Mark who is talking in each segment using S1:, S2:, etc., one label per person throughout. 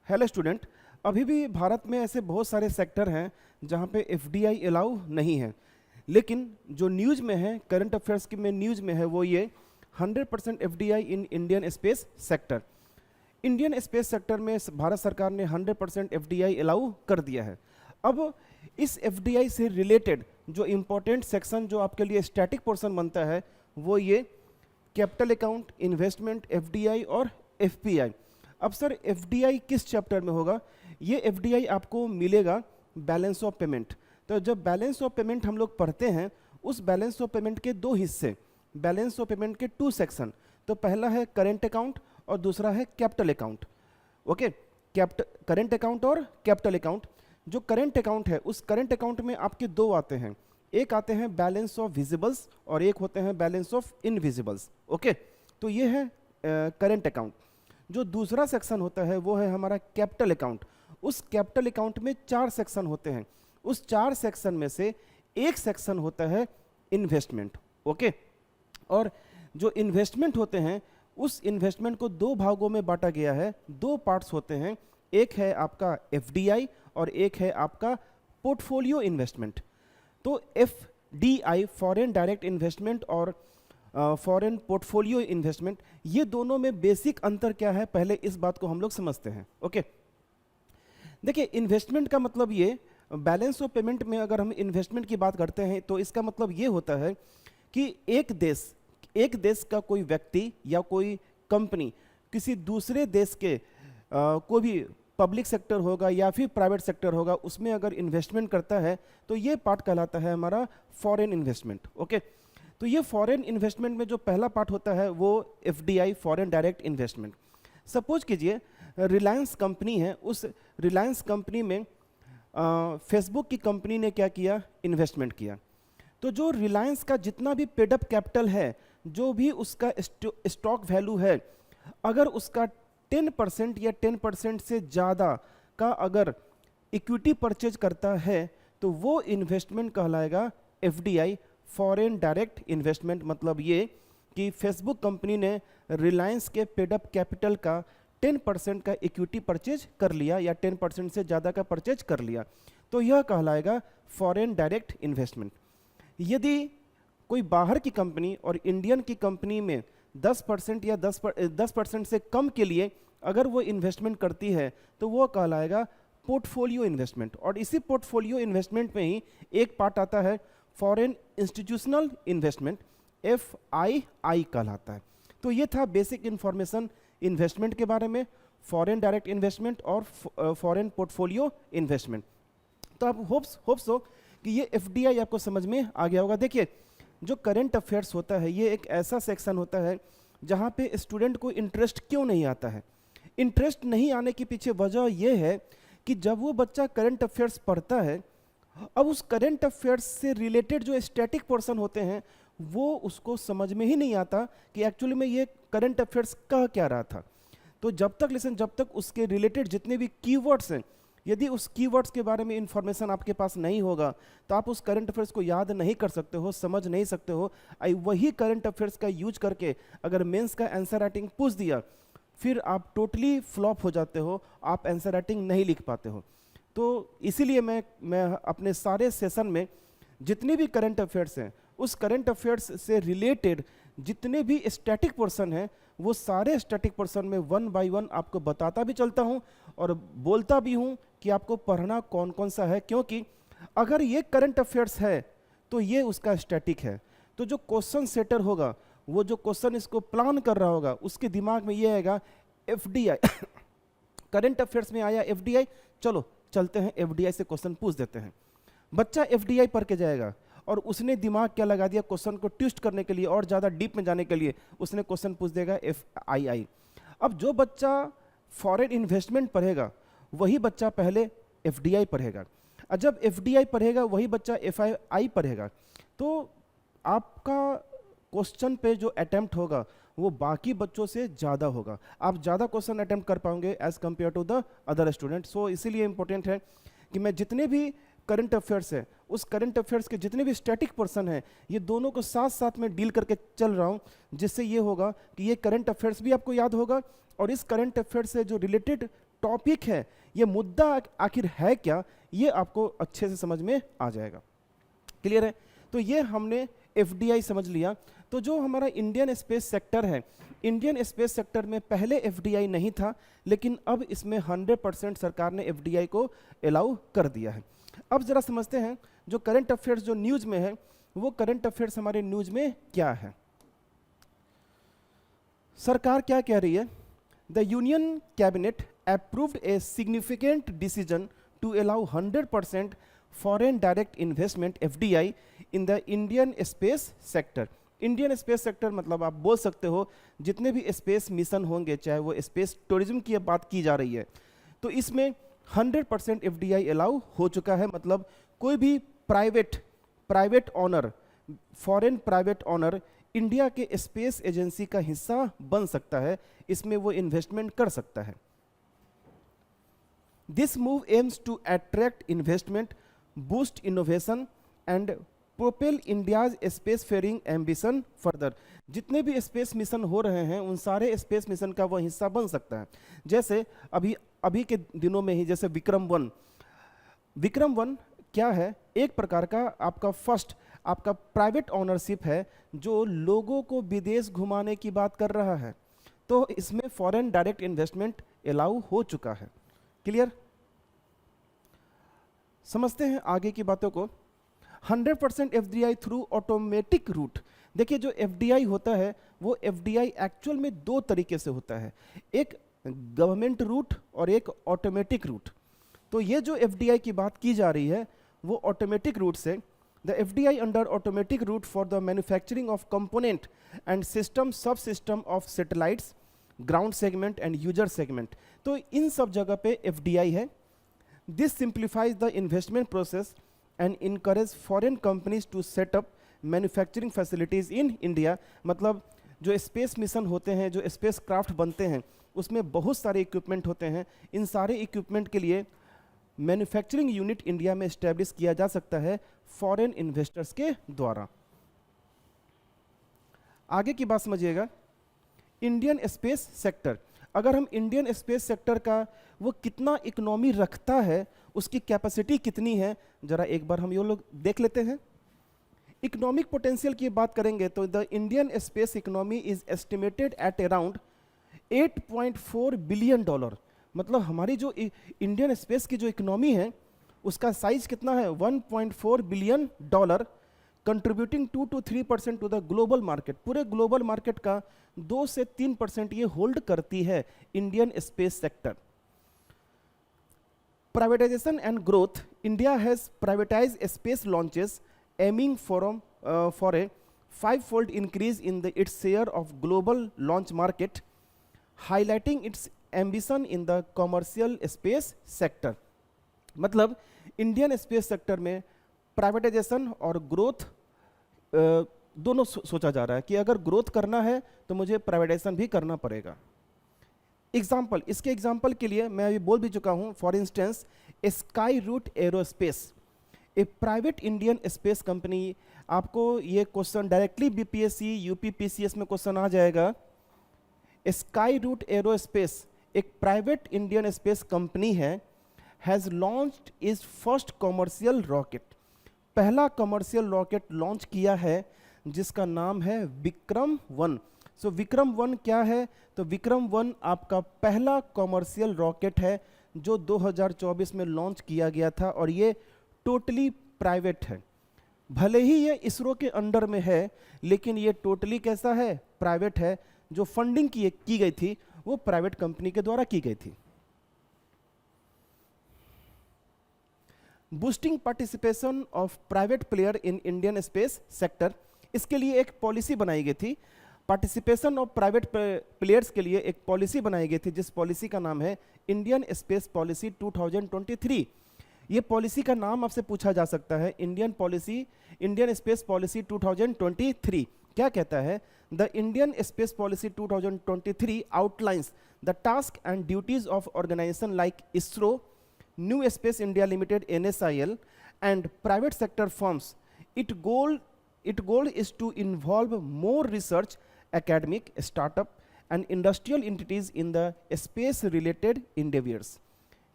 S1: Hello student. अभी भी भारत में ऐसे बहुत सारे सेक्टर हैं जहाँ पे एफडीआई अलाउ नहीं है, लेकिन जो न्यूज़ में है, करंट अफेयर्स की में न्यूज़ में है वो ये 100% FDI in Indian space sector. Indian space sector में भारत सरकार ने 100% एफडीआई अलाउ कर दिया है। अब इस एफडीआई से रिलेटेड जो इम्पोर्टेंट सेक्शन जो आपके लिए स्टैटिक पोर्शन बनता है वो ये कैपिटल अकाउंट, इन्वेस्टमेंट, एफडीआई और एफपीआई। अब सर एफडीआई किस चैप्टर में होगा? ये एफडीआई आपको मिलेगा बैलेंस ऑफ पेमेंट। तो जब बैलेंस ऑफ पेमेंट हम लोग पढ़ते हैं, उस बैलेंस ऑफ पेमेंट के दो हिस्से, बैलेंस ऑफ पेमेंट के 2 सेक्शन। तो पहला है करेंट अकाउंट और दूसरा है capital account. Okay, current account और कैपिटल अकाउंट। जो करेंट अकाउंट है, उस करेंट अकाउंट में आपके दो आते हैं, एक आते हैं बैलेंस ऑफ विजिबल्स और एक होते हैं बैलेंस ऑफ इनविजिबल्स। ओके, तो ये है करेंट अकाउंट। जो दूसरा सेक्शन होता है वो है हमारा कैपिटल अकाउंट। उस कैपिटल अकाउंट में 4 सेक्शन होते हैं। उस 4 सेक्शन में से एक सेक्शन होता है इन्वेस्टमेंट। ओके, और जो इन्वेस्टमेंट होते हैं, उस इन्वेस्टमेंट को 2 भागों में बांटा गया है, 2 पार्ट्स होते हैं। एक है आपका एफडीआई और एक है आपका पोर्टफोलियो इन्वेस्टमेंट। तो एफडीआई फॉरेन डायरेक्ट इन्वेस्टमेंट और फॉरेन पोर्टफोलियो इन्वेस्टमेंट, ये दोनों में बेसिक अंतर क्या है, पहले इस बात को हम लोग समझते हैं। ओके, देखिए इन्वेस्टमेंट का मतलब ये, बैलेंस ऑफ पेमेंट में अगर हम इन्वेस्टमेंट की बात करते हैं तो इसका मतलब ये होता है कि एक देश का कोई व्यक्ति या कोई कंपनी किसी दूसरे देश के कोई भी पब्लिक सेक्टर होगा या फिर प्राइवेट सेक्टर होगा, उसमें अगर इन्वेस्टमेंट करता है तो ये पार्ट कहलाता है हमारा फॉरेन इन्वेस्टमेंट। ओके, तो ये फॉरेन इन्वेस्टमेंट में जो पहला पार्ट होता है वो FDI, foreign direct investment. Suppose कीजिए रिलायंस कंपनी है, उस रिलायंस कंपनी में फेसबुक की कंपनी ने क्या किया, इन्वेस्टमेंट किया। तो जो रिलायंस का जितना भी पेडअप कैपिटल है, जो भी उसका स्टॉक वैल्यू है, अगर उसका 10% या 10% से ज़्यादा का अगर इक्विटी परचेज करता है तो वो इन्वेस्टमेंट कहलाएगा एफडीआई, फॉरेन डायरेक्ट इन्वेस्टमेंट। मतलब ये कि फेसबुक कंपनी ने रिलायंस के पेडअप कैपिटल का 10% का इक्विटी परचेज कर लिया या 10% से ज़्यादा का परचेज कर लिया, तो यह कहलाएगा फॉरेन डायरेक्ट इन्वेस्टमेंट। यदि कोई बाहर की कंपनी और इंडियन की कंपनी में 10% या 10% से कम के लिए अगर वो इन्वेस्टमेंट करती है तो वो कहलाएगा पोर्टफोलियो इन्वेस्टमेंट। और इसी पोर्टफोलियो इन्वेस्टमेंट में ही एक पार्ट आता है फॉरेन इंस्टीट्यूशनल इन्वेस्टमेंट, FII कहलाता है। तो ये था बेसिक इन्फॉर्मेशन इन्वेस्टमेंट के बारे में, फॉरेन डायरेक्ट इन्वेस्टमेंट और फॉरेन पोर्टफोलियो इन्वेस्टमेंट। तो आप होप्स हो कि ये एफडीआई आपको समझ में आ गया होगा। देखिए जो करंट अफेयर्स होता है ये एक ऐसा सेक्शन होता है जहाँ पे स्टूडेंट को इंटरेस्ट क्यों नहीं आता है। इंटरेस्ट नहीं आने के पीछे वजह यह है कि जब वो बच्चा करंट अफेयर्स पढ़ता है, अब उस करंट अफेयर्स से रिलेटेड जो स्टैटिक पोर्शन होते हैं वो उसको समझ में ही नहीं आता कि एक्चुअली में ये करंट अफेयर्स कह क्या रहा था। तो जब तक उसके रिलेटेड जितने भी कीवर्ड्स हैं, यदि उस कीवर्ड्स के बारे में इंफॉर्मेशन आपके पास नहीं होगा तो आप उस करंट अफेयर्स को याद नहीं कर सकते हो, समझ नहीं सकते हो। वही करंट अफेयर्स का यूज करके अगर मेंस का आंसर राइटिंग पूछ दिया, फिर आप टोटली फ्लॉप हो जाते हो, आप आंसर राइटिंग नहीं लिख पाते हो। तो इसीलिए मैं अपने सारे सेशन में जितने भी करंट अफेयर्स हैं, उस करंट अफेयर्स से रिलेटेड जितने भी स्टैटिक पोर्शन हैं, वो सारे स्टैटिक पोर्शन में 1 बाय 1 आपको बताता भी चलता हूँ और बोलता भी हूँ कि आपको पढ़ना कौन कौन सा है। क्योंकि अगर ये करंट अफेयर्स है तो ये उसका स्टैटिक है। तो जो क्वेश्चन सेटर होगा, वो जो क्वेश्चन इसको प्लान कर रहा होगा, उसके दिमाग में ये आएगा एफडीआई करंट अफेयर्स में आया एफडीआई, चलो चलते हैं एफडीआई से क्वेश्चन पूछ देते हैं। बच्चा एफडीआई पढ़ के जाएगा और उसने दिमाग क्या लगा दिया, क्वेश्चन को ट्विस्ट करने के लिए और ज़्यादा डीप में जाने के लिए उसने क्वेश्चन पूछ देगा FII। अब जो बच्चा फॉरेन इन्वेस्टमेंट पढ़ेगा वही बच्चा पहले एफडीआई पढ़ेगा, और जब एफडीआई पढ़ेगा वही बच्चा FII पढ़ेगा। तो आपका क्वेश्चन पे जो अटेम्प्ट होगा वो बाकी बच्चों से ज़्यादा होगा, आप ज़्यादा क्वेश्चन अटेम्प्ट कर पाओगे as compare to the other student. So इसीलिए इंपॉर्टेंट है कि मैं जितने भी करंट अफेयर्स है, उस करंट अफेयर्स के जितने भी स्टैटिक पर्सन है, ये दोनों को साथ साथ में डील करके चल रहा हूँ, जिससे ये होगा कि ये करंट अफेयर्स भी आपको याद होगा और इस करंट अफेयर्स से जो रिलेटेड टॉपिक है, ये मुद्दा आखिर है क्या, ये आपको अच्छे से समझ में आ जाएगा। क्लियर है? तो ये हमने एफडीआई समझ लिया। तो जो हमारा इंडियन स्पेस सेक्टर है, इंडियन स्पेस सेक्टर में पहले एफडीआई नहीं था, लेकिन अब इसमें 100% सरकार ने एफडीआई को अलाउ कर दिया है। अब जरा समझते हैं जो करंट अफेयर्स जो न्यूज में है, वो करंट अफेयर्स हमारे न्यूज में क्या है। सरकार क्या कह रही है? The union cabinet approved a significant decision to allow 100% foreign direct investment FDI in the Indian space sector. Indian space sector मतलब आप बोल सकते हो जितने भी स्पेस मिशन होंगे, चाहे वो स्पेस टूरिज्म की बात की जा रही है, तो इसमें 100% एफडीआई अलाउ हो चुका है। मतलब कोई भी private owner, foreign private owner India के स्पेस एजेंसी का हिस्सा बन सकता है, इसमें वो इन्वेस्टमेंट कर सकता है। This move aims to attract investment, boost innovation and propel India's space faring ambition further. जितने भी स्पेस मिशन हो रहे हैं उन सारे स्पेस मिशन का वह हिस्सा बन सकता है। जैसे अभी के दिनों में ही जैसे विक्रम वन क्या है? एक प्रकार का आपका प्राइवेट ऑनरशिप है जो लोगों को विदेश घुमाने की बात कर रहा है। तो इसमें फॉरेन डायरेक्ट इन्वेस्टमेंट अलाउ हो चुका है। क्लियर? समझते हैं आगे की बातों को। 100% एफडीआई थ्रू ऑटोमेटिक रूट। देखिए जो एफडीआई होता है वो एफडीआई एक्चुअल में दो तरीके से होता है, एक गवर्नमेंट रूट और एक ऑटोमेटिक रूट। तो ये जो एफडीआई की बात की जा रही है वो ऑटोमेटिक रूट से, the FDI under automatic route for the manufacturing of component and system sub system of satellites, ground segment and user segment. तो इन सब जगह पे एफडीआई है। This simplifies the investment process and encourage foreign companies to set up manufacturing facilities in India। मतलब जो space mission होते हैं, जो स्पेस क्राफ्ट बनते हैं, उसमें बहुत सारे इक्विपमेंट होते हैं। इन सारे इक्विपमेंट के लिए मैन्युफैक्चरिंग यूनिट इंडिया में एस्टेब्लिश किया जा सकता है फॉरेन इन्वेस्टर्स के द्वारा। आगे की बात समझिएगा। इंडियन स्पेस सेक्टर, अगर हम इंडियन स्पेस सेक्टर का वो कितना इकोनॉमी रखता है, उसकी कैपेसिटी कितनी है, जरा एक बार हम ये लोग देख लेते हैं। इकोनॉमिक पोटेंशियल की बात करेंगे तो the Indian space economy is estimated at around $8.4 billion. मतलब हमारी जो इंडियन स्पेस की जो इकोनॉमी है उसका साइज कितना है? $1.4 billion, contributing 2 to 3% to the global market. पूरे ग्लोबल मार्केट का 2 से 3% ये होल्ड करती है Indian space sector. Privatization and growth, India has privatized space launches aiming for a 5-fold increase in its share of global launch market, highlighting its ambition in the commercial space sector। मतलब Indian space sector में privatisation और growth दोनों सोचा जा रहा है कि अगर ग्रोथ करना है तो मुझे प्राइवेटाइजेशन भी करना पड़ेगा। एग्जाम्पल, इसके एग्जाम्पल के लिए मैं अभी बोल भी चुका हूँ। For instance Skyroot Aerospace, a private Indian space company. आपको ये क्वेश्चन डायरेक्टली बीपीएससी यूपीपीसीएस में क्वेश्चन आ जाएगा। स्काई रूट एरोस्पेस एक प्राइवेट इंडियन स्पेस कंपनी है, has launched its first commercial rocket. पहला कमर्शियल रॉकेट लॉन्च किया है जिसका नाम है विक्रम-1। सो विक्रम-1 क्या है? तो विक्रम-1 आपका पहला कमर्शियल रॉकेट है जो 2024 में लॉन्च किया गया था और ये टोटली प्राइवेट है। भले ही ये इसरो के अंडर में है लेकिन ये टोटली कैसा है? प्राइवेट है। जो फंडिंग की गई थी वो प्राइवेट कंपनी के द्वारा की गई थी। Boosting participation of private player in Indian space sector, इसके लिए एक पॉलिसी बनाई गई थी। पार्टिसिपेशन ऑफ प्राइवेट प्लेयर्स के लिए एक पॉलिसी बनाई गई थी जिस पॉलिसी का नाम है इंडियन स्पेस पॉलिसी 2023। ये पॉलिसी का नाम आपसे पूछा जा सकता है, इंडियन स्पेस पॉलिसी 2023 क्या कहता है? The Indian space policy 2023 outlines the task and duties of organisation like ISRO, new space India limited NSIL and private sector firms. Its goal is to involve more research, academic, startup and industrial entities in the space related endeavours.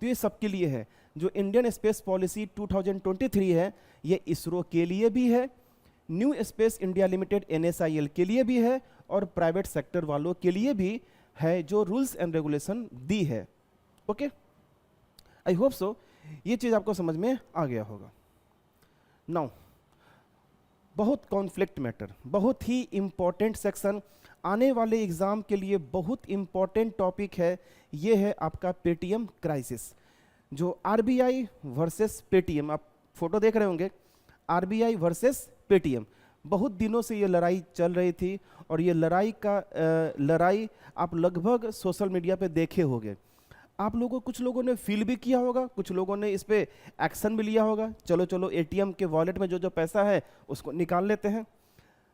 S1: तो ये सबके लिए है। जो Indian space policy 2023 है, ये इसरो के लिए भी है, new space India limited NSIL के लिए भी है, और प्राइवेट सेक्टर वालों के लिए भी है, जो रूल्स एंड रेगुलेशन दी है। ओके, आई होप सो ये चीज आपको समझ में आ गया होगा। नाउ बहुत कॉन्फ्लिक्ट मैटर, बहुत ही इंपॉर्टेंट सेक्शन, आने वाले एग्जाम के लिए बहुत इंपॉर्टेंट टॉपिक है। ये है आपका पेटीएम क्राइसिस, जो RBI वर्सेस पेटीएम, आप फोटो देख रहे होंगे, RBI वर्सेस पेटीएम। बहुत दिनों से ये लड़ाई चल रही थी, और ये लड़ाई आप लगभग सोशल मीडिया पे देखे होंगे। आप लोगों, कुछ लोगों ने फील भी किया होगा, कुछ लोगों ने इस पे एक्शन भी लिया होगा। चलो चलो ATM के वॉलेट में जो जो पैसा है उसको निकाल लेते हैं।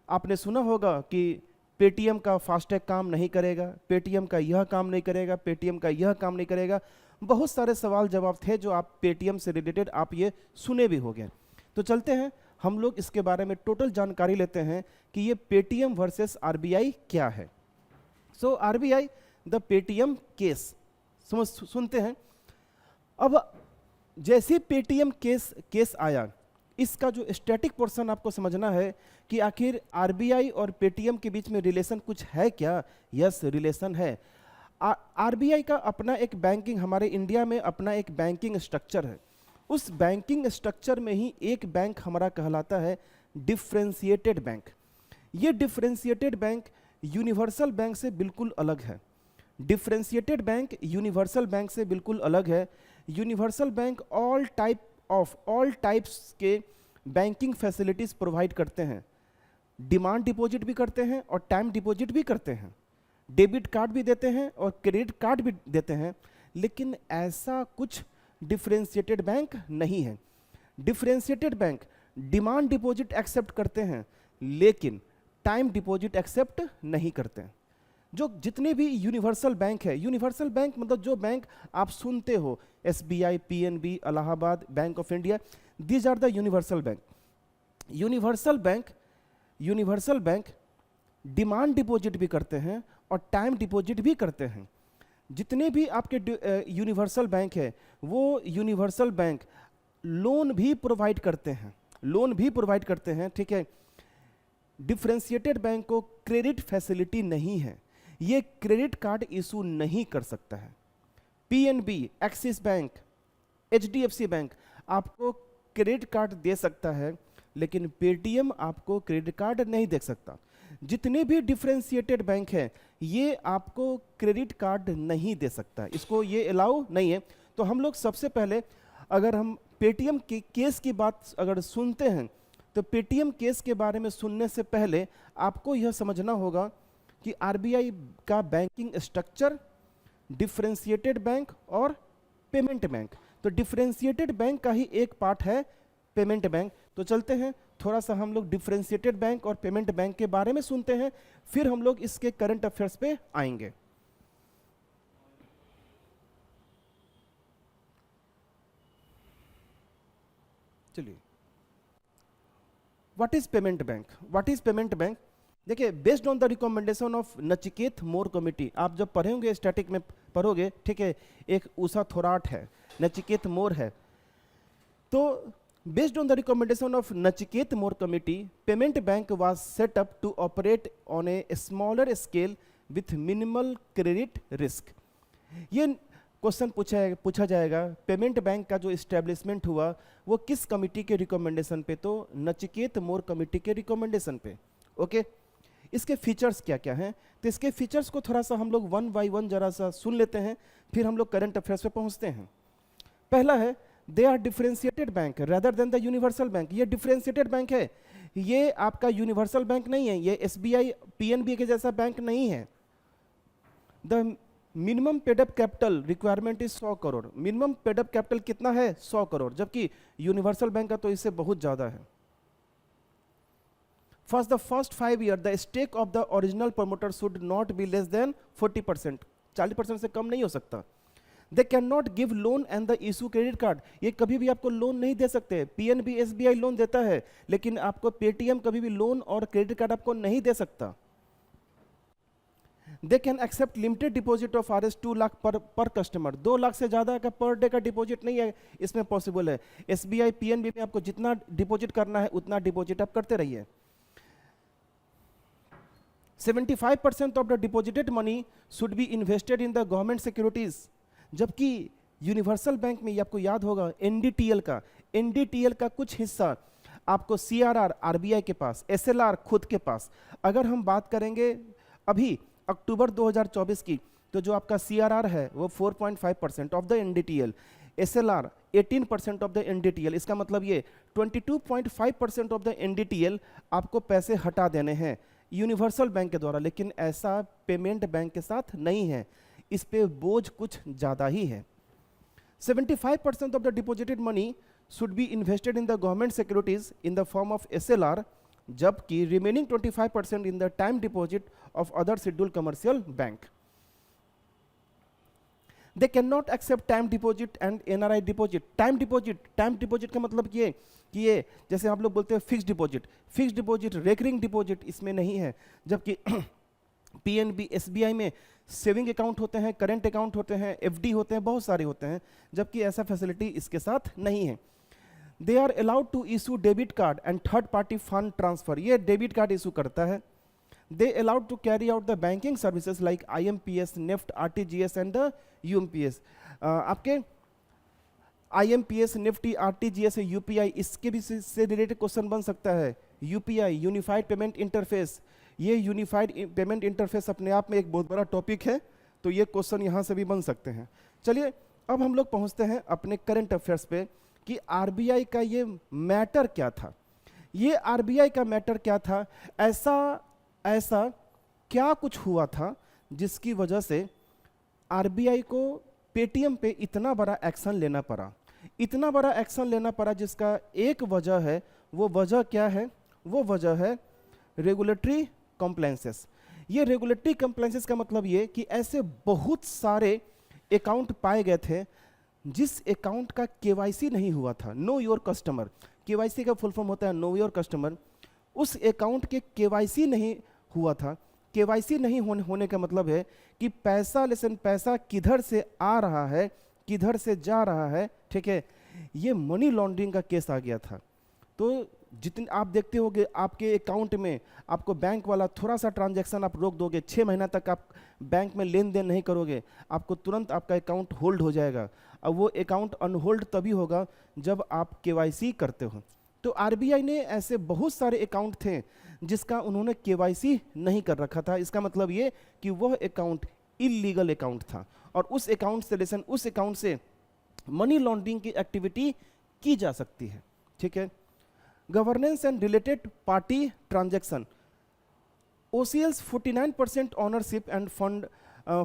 S1: आपने सुना होगा कि पेटीएम का फास्टैग काम नहीं करेगा, पेटीएम का यह काम नहीं करेगा, पेटीएम का यह काम नहीं करेगा। बहुत सारे सवाल जवाब थे जो आप पेटीएम से रिलेटेड आप ये सुने भी होंगे। तो चलते हैं, हम लोग इसके बारे में टोटल जानकारी लेते हैं कि ये पेटीएम वर्सेस RBI क्या है। सो RBI द पेटीएम केस सुनते हैं। अब जैसे पेटीएम केस आया, इसका जो स्टैटिक पोर्शन आपको समझना है कि आखिर RBI और पेटीएम के बीच में रिलेशन कुछ है क्या। यस, रिलेशन है। RBI का अपना एक बैंकिंग, हमारे इंडिया में अपना एक बैंकिंग स्ट्रक्चर है। उस बैंकिंग स्ट्रक्चर में ही एक बैंक हमारा कहलाता है डिफरेंशिएटेड बैंक। ये डिफरेंशिएटेड बैंक यूनिवर्सल बैंक से बिल्कुल अलग है। डिफरेंशिएटेड बैंक यूनिवर्सल बैंक से बिल्कुल अलग है। यूनिवर्सल बैंक ऑल टाइप्स के बैंकिंग फैसिलिटीज प्रोवाइड करते हैं। डिमांड डिपॉजिट भी करते हैं और टाइम डिपॉजिट भी करते हैं, डेबिट कार्ड भी देते हैं और क्रेडिट कार्ड भी देते हैं। लेकिन ऐसा कुछ डिफरेंशिएटेड बैंक नहीं है। Differentiated bank demand deposit accept करते हैं, लेकिन टाइम डिपॉजिट एक्सेप्ट नहीं करते हैं। जो जितने भी यूनिवर्सल बैंक है, यूनिवर्सल बैंक मतलब जो बैंक आप सुनते हो, SBI, PNB, Allahabad, bank of India, these are the universal bank. Universal bank demand deposit भी करते हैं और टाइम डिपॉजिट भी करते हैं। जितने भी आपके यूनिवर्सल बैंक है, वो यूनिवर्सल बैंक लोन भी प्रोवाइड करते हैं, ठीक है। डिफरेंशिएटेड बैंक को क्रेडिट फैसिलिटी नहीं है, ये क्रेडिट कार्ड इशू नहीं कर सकता है। PNB, axis bank, HDFC bank आपको क्रेडिट कार्ड दे सकता है, लेकिन पेटीएम आपको क्रेडिट कार्ड नहीं दे सकता। जितने भी डिफरेंशिएटेड बैंक है, ये आपको क्रेडिट कार्ड नहीं दे सकता, इसको ये अलाउ नहीं है। तो हम लोग सबसे पहले, अगर हम पेटीएम के केस की बात अगर सुनते हैं, तो पेटीएम केस के बारे में सुनने से पहले आपको यह समझना होगा कि RBI का बैंकिंग स्ट्रक्चर, डिफरेंशिएटेड बैंक और पेमेंट बैंक। तो डिफरेंशिएटेड बैंक का ही एक पार्ट है पेमेंट बैंक। तो चलते हैं, थोड़ा सा हम लोग डिफरेंशिएटेड बैंक और पेमेंट बैंक के बारे में सुनते हैं, फिर हम लोग इसके करंट अफेयर्स पे आएंगे। चलिए, व्हाट इज पेमेंट बैंक? देखिए, based on the recommendation of Nachiket more committee, आप जब पढ़ेंगे स्टैटिक में पढ़ोगे, ठीक है, एक उषा थोराट है, नचिकेत मोर है। तो based on the recommendation of Nachiket More committee, payment bank was set up to operate on a smaller scale with minimal credit risk। ये क्वेश्चन पूछा जाएगा, पेमेंट बैंक का जो इस्टेब्लिशमेंट हुआ वो किस कमिटी के रिकमेंडेशन पे? तो नचिकेत मोर कमिटी के रिकमेंडेशन पे। ओके, इसके फीचर्स क्या क्या हैं? तो इसके फीचर्स को थोड़ा सा हम लोग वन बाय वन जरा सा सुन लेते हैं, फिर हम लोग करंट अफेयर्स पे पहुंचते हैं। पहला है, they are differentiated bank rather than the universal bank. ये डिफरेंशिएटेड बैंक है, ये आपका यूनिवर्सल बैंक नहीं है, ये SBI, PNB के जैसा बैंक नहीं है। The minimum paid up capital requirement is 100 crore. Minimum paid up capital कितना है? 100 करोड़, जबकि यूनिवर्सल बैंक का तो इससे बहुत ज्यादा है। For the first 5 year the stake of the original promoter should not be less than 40%, 40% से कम नहीं हो सकता। They can not give loan and the issue credit card, ये कभी भी आपको लोन नहीं दे सकते। PNB, SBI लोन देता है, लेकिन आपको पेटीएम कभी भी लोन और क्रेडिट कार्ड आपको नहीं दे सकता। They can accept limited deposit of RS 2 lakh पर कस्टमर। 2 लाख से ज़्यादा का पर डे का डिपॉजिट नहीं है इसमें पॉसिबल है। SBI PNB में आपको जितना डिपॉजिट करना है उतना डिपॉजिट आप करते रहिए। 75% of the deposited money should be invested in the government securities. जबकि यूनिवर्सल बैंक में, ये आपको याद होगा, NDTL का कुछ हिस्सा आपको CRR RBI के पास, SLR खुद के पास। अगर हम बात करेंगे अभी अक्टूबर 2024 की, तो जो आपका CRR है वो 4.5% of the NDTL, SLR 18% of the NDTL। इसका मतलब ये 22.5% ऑफ द NDTL आपको पैसे हटा देने हैं यूनिवर्सल बैंक के द्वारा। लेकिन ऐसा पेमेंट बैंक के साथ नहीं है, इस पे बोझ कुछ ज़्यादा ही है। 75% of the deposited money should be invested in the government securities in the form of SLR, जबकि remaining 25% in the time deposit of other scheduled commercial bank. They can not accept time deposit and NRI deposit. Time deposit का मतलब ये कि ये जैसे आप लोग बोलते हैं फिक्स डिपॉजिट, रेकरिंग डिपॉजिट इसमें नहीं है। जबकि PNB SBI में सेविंग अकाउंट होते हैं, करेंट अकाउंट होते हैं, FD होते हैं, बहुत सारे होते हैं, जबकि ऐसा फैसिलिटी इसके साथ नहीं है। They are allowed to issue debit card and third party fund transfer. ये डेबिट कार्ड इशू करता है। They allowed to carry out the banking services like IMPS, NEFT, RTGS and the UMPS। आपके IMPS, NEFT, RTGS, UPI, इसके भी से related question बन सकता है। UPI यूनिफाइड पेमेंट इंटरफेस, ये यूनिफाइड पेमेंट इंटरफेस अपने आप में एक बहुत बड़ा टॉपिक है, तो ये क्वेश्चन यहाँ से भी बन सकते हैं। चलिए अब हम लोग पहुँचते हैं अपने करंट अफेयर्स पे कि RBI का ये मैटर क्या था। ये RBI का मैटर क्या था, ऐसा क्या कुछ हुआ था जिसकी वजह से RBI को पेटीएम पे इतना बड़ा एक्शन लेना पड़ा, जिसका एक वजह है। वो वजह क्या है? वो वजह है रेगुलेटरी कंप्लायंसेस। ये रेगुलेटरी कंप्लायंसेस का मतलब ये कि ऐसे बहुत सारे अकाउंट पाए गए थे जिस अकाउंट का KYC नहीं हुआ था, नो योर कस्टमर। KYC का फुल फॉर्म होता है नो योर कस्टमर। उस अकाउंट के KYC नहीं हुआ था। KYC नहीं होने का मतलब है कि पैसा किधर से आ रहा है, किधर से जा रहा है, ठीक है। ये मनी लॉन्ड्रिंग का केस आ गया था। तो जितने आप देखते होगे आपके अकाउंट में आपको बैंक वाला थोड़ा सा ट्रांजैक्शन आप रोक दोगे, 6 महीना तक आप बैंक में लेन देन नहीं करोगे, आपको तुरंत आपका अकाउंट होल्ड हो जाएगा। अब वो अकाउंट अनहोल्ड तभी होगा जब आप KYC करते हो। तो RBI ने ऐसे बहुत सारे अकाउंट थे जिसका उन्होंने KYC नहीं कर रखा था। इसका मतलब ये कि वह अकाउंट इलीगल अकाउंट था और उस अकाउंट से मनी लॉन्ड्रिंग की एक्टिविटी की जा सकती है, ठीक है। Governance and related party transaction, OCL's 49% ownership and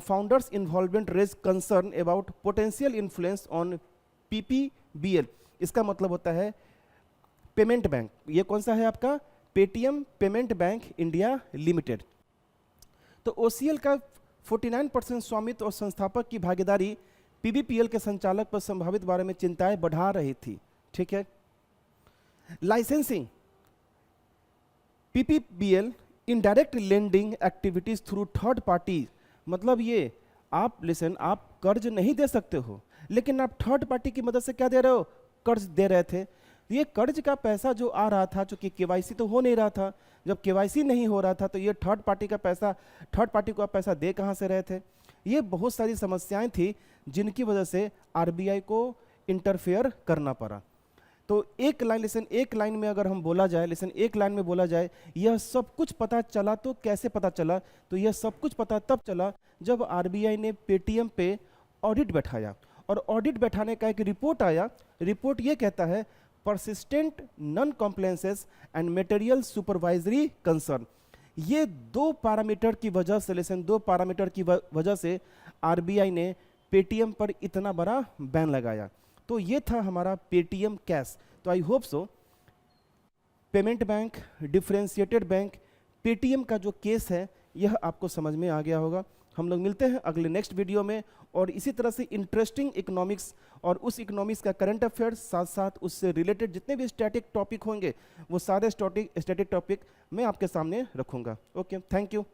S1: founders involvement raise concern about potential influence on PPBL। इसका मतलब होता है पेमेंट बैंक। ये कौन सा है आपका? Paytm payment bank India limited. तो OCL का 49% स्वामित्व और संस्थापक की भागीदारी PBPL के संचालक पर संभावित बारे में चिंताएं बढ़ा रही थी, ठीक है। Licensing, PPBL indirect lending activities through third party. मतलब ये आप कर्ज नहीं दे सकते हो, लेकिन आप थर्ड पार्टी की मदद से क्या दे रहे हो? कर्ज दे रहे थे। ये कर्ज का पैसा जो आ रहा था, चूंकि KYC तो हो नहीं रहा था, जब KYC नहीं हो रहा था तो ये थर्ड पार्टी को आप पैसा दे कहाँ से रहे थे? ये बहुत सारी समस्याएं थी जिनकी वजह से RBI को इंटरफेयर करना पड़ा। तो एक लाइन में अगर हम बोला जाए, यह सब कुछ पता चला तो कैसे पता चला? तो यह सब कुछ पता तब चला जब RBI ने पेटीएम पे ऑडिट बैठाया, और ऑडिट बैठाने का एक रिपोर्ट आया। रिपोर्ट ये कहता है persistent non compliances and material supervisory concern. ये दो पैरामीटर की वजह से RBI ने पेटीएम पर इतना बड़ा बैन लगाया। तो ये था हमारा पेटीएम कैश। तो I hope so payment bank, differentiated bank, Paytm का जो केस है यह आपको समझ में आ गया होगा। हम लोग मिलते हैं अगले नेक्स्ट वीडियो में, और इसी तरह से इंटरेस्टिंग इकोनॉमिक्स और उस इकोनॉमिक्स का करंट अफेयर्स, साथ साथ उससे रिलेटेड जितने भी स्टैटिक टॉपिक होंगे वो सारे स्टैटिक टॉपिक मैं आपके सामने रखूंगा। Okay, thank you.